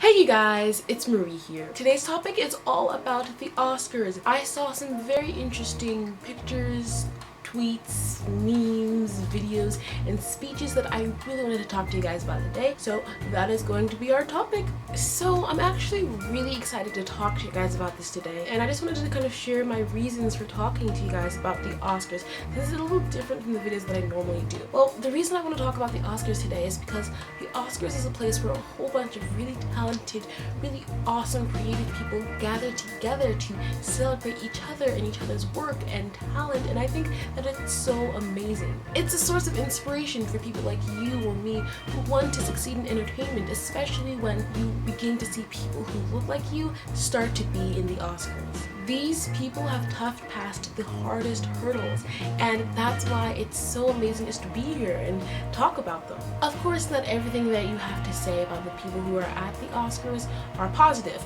Hey you guys, it's Marie here. Today's topic is all about the Oscars. I saw some very interesting pictures, tweets, memes, videos, and speeches that I really wanted to talk to you guys about today. So that is going to be our topic. So I'm actually really excited to talk to you guys about this today. And I just wanted to kind of share my reasons for talking to you guys about the Oscars. This is a little different from the videos that I normally do. Well, the reason I want to talk about the Oscars today is because the Oscars is a place where a whole bunch of really talented, really awesome, creative people gather together to celebrate each other and each other's work and talent. And I think that it's so amazing. It's a source of inspiration for people like you or me who want to succeed in entertainment, especially when you begin to see people who look like you start to be in the Oscars. These people have toughed past the hardest hurdles, and that's why it's so amazing just to be here and talk about them. Of course, not everything that you have to say about the people who are at the Oscars are positive.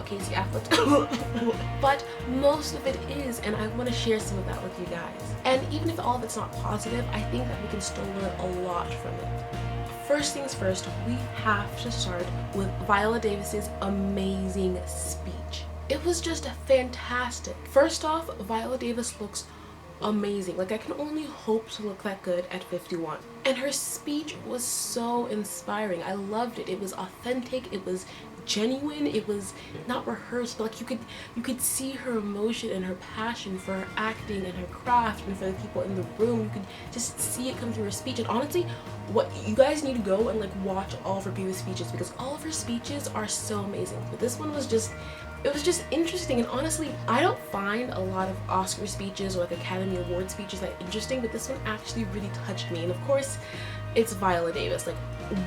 Casey Affleck. But most of it is, and I want to share some of that with you guys. And even if all of it's not positive, I think that we can still learn a lot from it. First things first, we have to start with Viola Davis's amazing speech. It was just fantastic. First off, Viola Davis looks amazing. Like, I can only hope to look that good at 51. And her speech was so inspiring. I loved it. It was authentic. It was genuine. It was not rehearsed, but like you could see her emotion and her passion for her acting and her craft and for the people in the room. You could just see it come through her speech. And honestly, what you guys need to go and like watch all of her previous speeches, because all of her speeches are so amazing. But this one was just, it was just interesting. And honestly, I don't find a lot of Oscar speeches or like Academy Award speeches that interesting, but this one actually really touched me. And of course, it's Viola Davis. Like,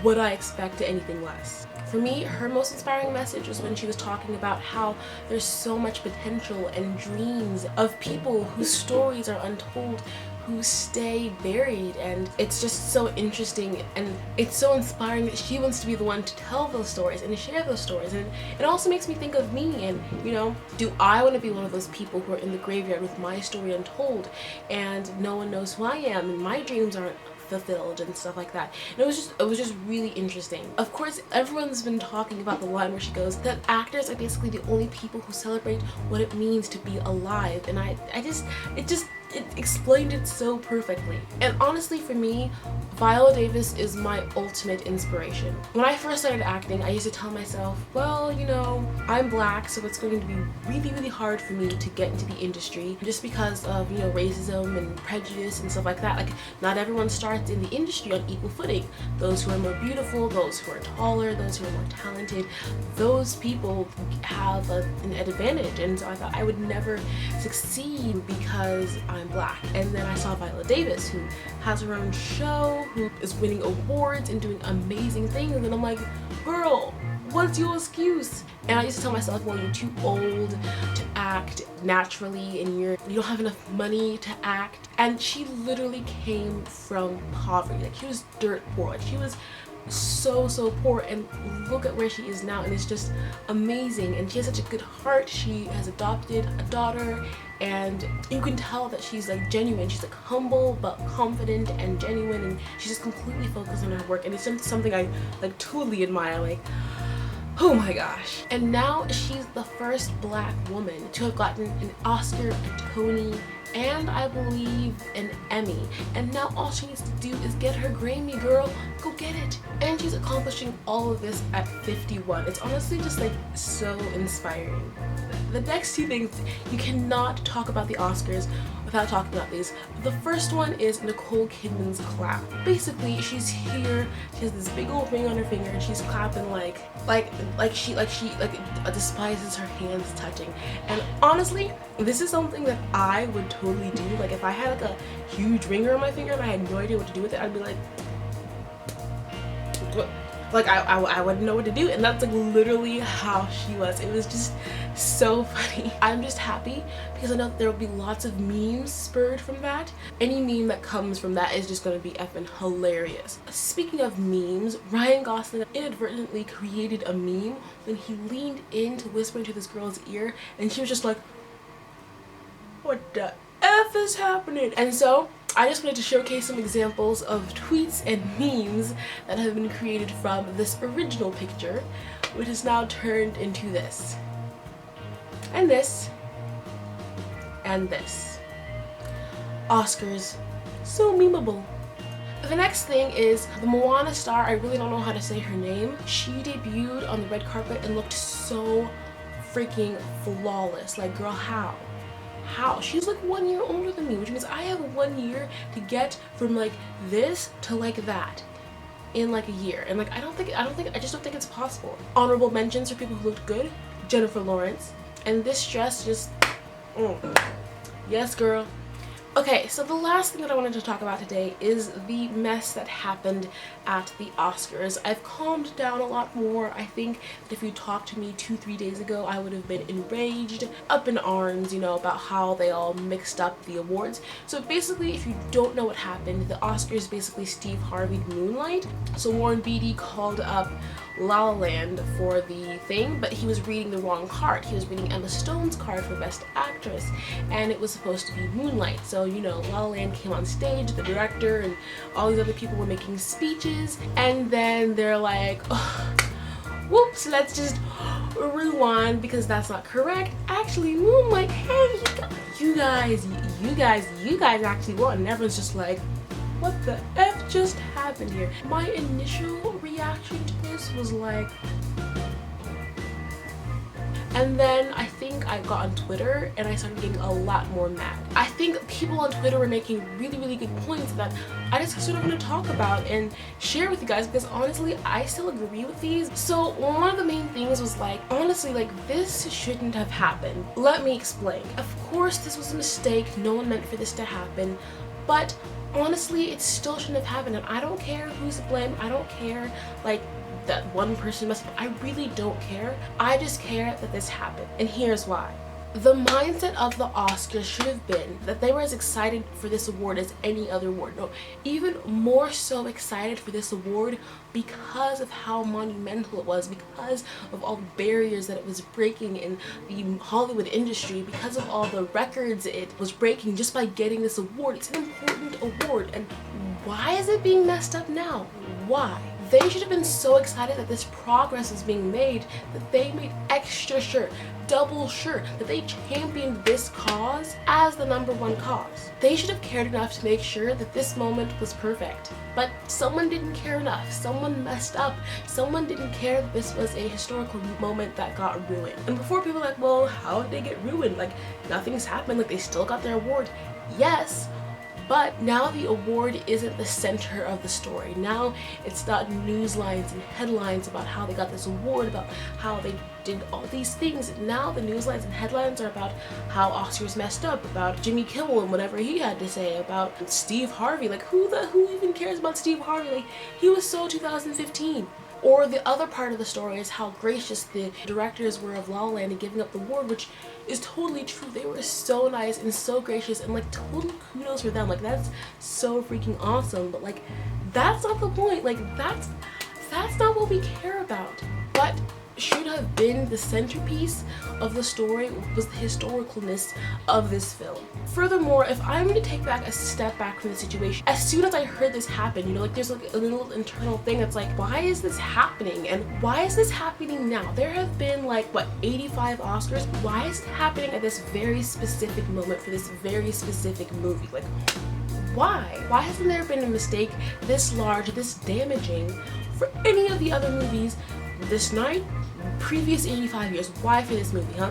would I expect anything less? For me, her most inspiring message was when she was talking about how there's so much potential and dreams of people whose stories are untold, who stay buried, and it's just so interesting and it's so inspiring that she wants to be the one to tell those stories and to share those stories. And it also makes me think of me, and you know, do I want to be one of those people who are in the graveyard with my story untold and no one knows who I am and my dreams aren't fulfilled and stuff like that. And it was just really interesting. Of course, everyone's been talking about the line where she goes that actors are basically the only people who celebrate what it means to be alive, and it explained it so perfectly. And honestly, for me, Viola Davis is my ultimate inspiration. When I first started acting, I used to tell myself, well, you know, I'm black, so it's going to be really, really hard for me to get into the industry just because of, you know, racism and prejudice and stuff like that. Like, not everyone starts in the industry on equal footing. Those who are more beautiful, those who are taller, those who are more talented, those people have an advantage. And so I thought I would never succeed because I'm black. And then I saw Viola Davis, who has her own show, who is winning awards and doing amazing things, and I'm like, girl, what's your excuse? And I used to tell myself, well, you're too old to act naturally and you don't have enough money to act. And she literally came from poverty. Like, she was dirt poor. Like, she was so poor, and look at where she is now, and it's just amazing. And she has such a good heart. She has adopted a daughter, and you can tell that she's like genuine. She's like humble but confident and genuine, and she's just completely focused on her work, and it's just something I like totally admire. Like, oh my gosh. And now she's the first black woman to have gotten an Oscar, a Tony, and I believe an Emmy. And now all she needs to do is get her Grammy, girl. Go get it. And she's accomplishing all of this at 51. It's honestly just like so inspiring. The next two things, you cannot talk about the Oscars without talking about these. The first one is Nicole Kidman's clap. Basically, she's here, she has this big old ring on her finger, and she's clapping like she despises her hands touching. And honestly, this is something that I would totally do. Like, if I had like a huge ringer on my finger and I had no idea what to do with it, I'd be like, what? Like, I wouldn't know what to do. And that's like literally how she was. It was just so funny. I'm just happy because I know that there will be lots of memes spurred from that. Any meme that comes from that is just going to be effing hilarious. Speaking of memes, Ryan Gosling inadvertently created a meme when he leaned in to whisper into this girl's ear, and she was just like, what the F is happening? And so I just wanted to showcase some examples of tweets and memes that have been created from this original picture. which is now turned into this. And this. And this. Oscars. So memeable. The next thing is the Moana star, I really don't know how to say her name. She debuted on the red carpet and looked so freaking flawless. Like, girl, how? How? She's like 1 year older than me, which means I have 1 year to get from like this to like that in like a year. And like I just don't think it's possible. Honorable mentions for people who looked good: Jennifer Lawrence. And this dress just yes, girl. Okay, so the last thing that I wanted to talk about today is the mess that happened at the Oscars. I've calmed down a lot more. I think that if you talked to me 2-3 days ago, I would have been enraged, up in arms, you know, about how they all mixed up the awards. So basically, if you don't know what happened, the Oscars basically Steve Harvey'd Moonlight. So Warren Beatty called up La La Land for the thing, but he was reading the wrong card. He was reading Emma Stone's card for Best Actress, and it was supposed to be Moonlight. So, you know, La La Land came on stage, the director and all these other people were making speeches, and then they're like, oh, whoops, let's just rewind because that's not correct. Actually, Moonlight, hey, you guys actually won. And everyone's just like, what the F just happened here? My initial reaction to this was like, and then I think I got on Twitter and I started getting a lot more mad. I think people on Twitter were making really good points that I just sort of want to talk about and share with you guys, because honestly, I still agree with these. So one of the main things was like, honestly, like, this shouldn't have happened. Let me explain. Of course, this was a mistake. No one meant for this to happen, but honestly, it still shouldn't have happened. And I don't care who's to blame. I don't care like that one person messed up. I really don't care. I just care that this happened, and here's why. The mindset of the Oscars should have been that they were as excited for this award as any other award. No, even more so excited for this award because of how monumental it was, because of all the barriers that it was breaking in the Hollywood industry, because of all the records it was breaking just by getting this award. It's an important award, and why is it being messed up now? Why? They should have been so excited that this progress is being made that they made extra sure, double sure, that they championed this cause as the #1 cause. They should have cared enough to make sure that this moment was perfect. But someone didn't care enough. Someone messed up. Someone didn't care that this was a historical moment that got ruined. And before people are like, well, how did they get ruined? Like, nothing's happened. Like, they still got their award. Yes. But now the award isn't the center of the story. Now it's not news lines and headlines about how they got this award, about how they did all these things. Now the news lines and headlines are about how Oscars messed up, about Jimmy Kimmel and whatever he had to say, about Steve Harvey. Like, who even cares about Steve Harvey? Like, he was so 2015. Or the other part of the story is how gracious the directors were of La La Land and giving up the award, which is totally true. They were so nice and so gracious, and like, total kudos for them. Like, that's so freaking awesome. But like, that's not the point. Like, that's not what we care about. But should have been the centerpiece of the story was the historicalness of this film. Furthermore, if I'm going to take back a step back from the situation, as soon as I heard this happen, you know, like, there's like a little internal thing that's like, why is this happening? And why is this happening now? There have been like, what, 85 Oscars? Why is it happening at this very specific moment for this very specific movie? Like, why? Why hasn't there been a mistake this large, this damaging for any of the other movies this night, previous 85 years? Why for this movie, huh?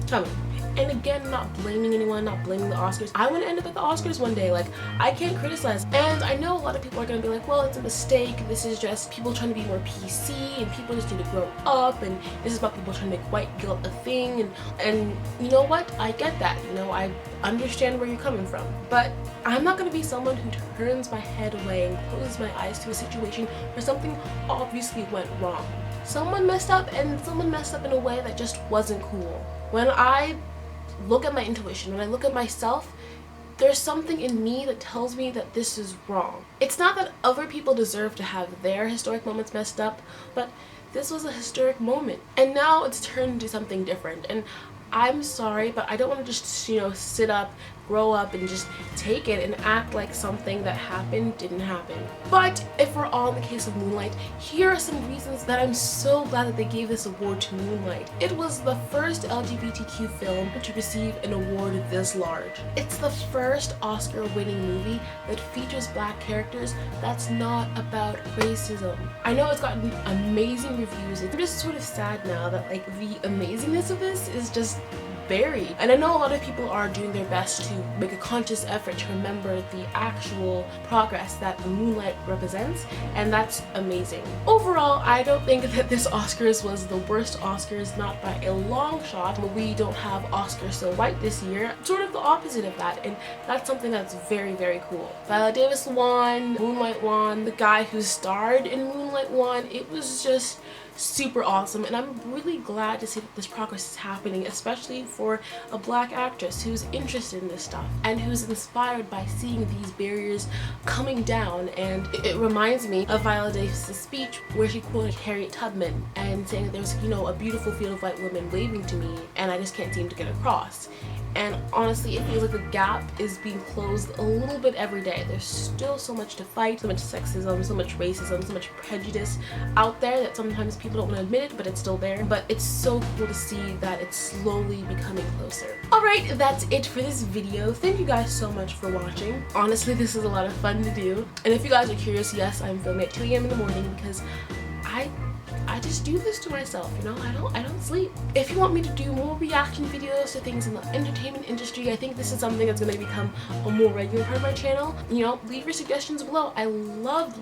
Tell me. And again, not blaming anyone, not blaming the Oscars. I want to end up at the Oscars one day. Like, I can't criticize. And I know a lot of people are going to be like, well, it's a mistake. This is just people trying to be more PC, and people just need to grow up, and this is about people trying to make white guilt a thing. And you know what? I get that. You know, I understand where you're coming from. But I'm not going to be someone who turns my head away and closes my eyes to a situation where something obviously went wrong. Someone messed up, and someone messed up in a way that just wasn't cool. When I look at my intuition, when I look at myself, there's something in me that tells me that this is wrong. It's not that other people deserve to have their historic moments messed up, but this was a historic moment. And now it's turned into something different. And I'm sorry, but I don't want to just, you know, sit up, grow up and just take it and act like something that happened didn't happen. But if we're all in the case of Moonlight, here are some reasons that I'm so glad that they gave this award to Moonlight. It was the first LGBTQ film to receive an award this large. It's the first Oscar-winning movie that features black characters that's not about racism. I know it's gotten amazing reviews. I'm just sort of sad now that like the amazingness of this is just buried. And I know a lot of people are doing their best to make a conscious effort to remember the actual progress that Moonlight represents, and that's amazing. Overall, I don't think that this Oscars was the worst Oscars, not by a long shot. We don't have Oscars so white this year, sort of the opposite of that, and that's something that's very, very cool. Viola Davis won, Moonlight won, the guy who starred in Moonlight won. It was just super awesome, and I'm really glad to see that this progress is happening, especially for a black actress who's interested in this stuff and who's inspired by seeing these barriers coming down. And it reminds me of Viola Davis' speech where she quoted Harriet Tubman and saying that there's, you know, a beautiful field of white women waving to me and I just can't seem to get across. And honestly, it feels like the gap is being closed a little bit every day. There's still so much to fight, so much sexism, so much racism, so much prejudice out there that sometimes people don't want to admit it, but it's still there. But it's so cool to see that it's slowly becoming closer. Alright, that's it for this video. Thank you guys so much for watching. Honestly, this is a lot of fun to do. And if you guys are curious, yes, I'm filming at 2 AM in the morning because I just do this to myself, you know. I don't sleep. If you want me to do more reaction videos to things in the entertainment industry, I think this is something that's going to become a more regular part of my channel. You know, leave your suggestions below. I love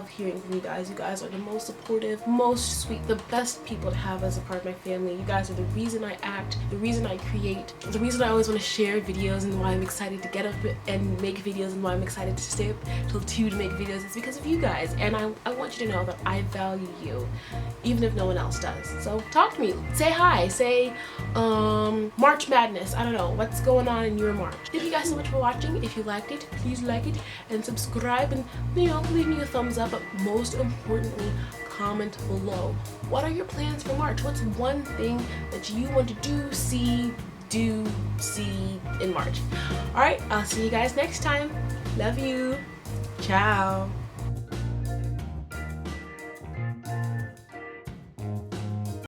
hearing from you guys. You guys are the most supportive, most sweet, the best people to have as a part of my family. You guys are the reason I act, the reason I create, the reason I always want to share videos, and why I'm excited to get up and make videos, and why I'm excited to stay up till 2 to make videos. It's because of you guys, and I want you to know that I value you, even if no one else does. So talk to me, say hi, say March Madness, I don't know what's going on in your March. Thank you guys so much for watching. If you liked it, please like it and subscribe, and you know, leave me a thumbs up, but most importantly, comment below. What are your plans for March? What's one thing that you want to do, see in March? Alright, I'll see you guys next time. Love you. Ciao.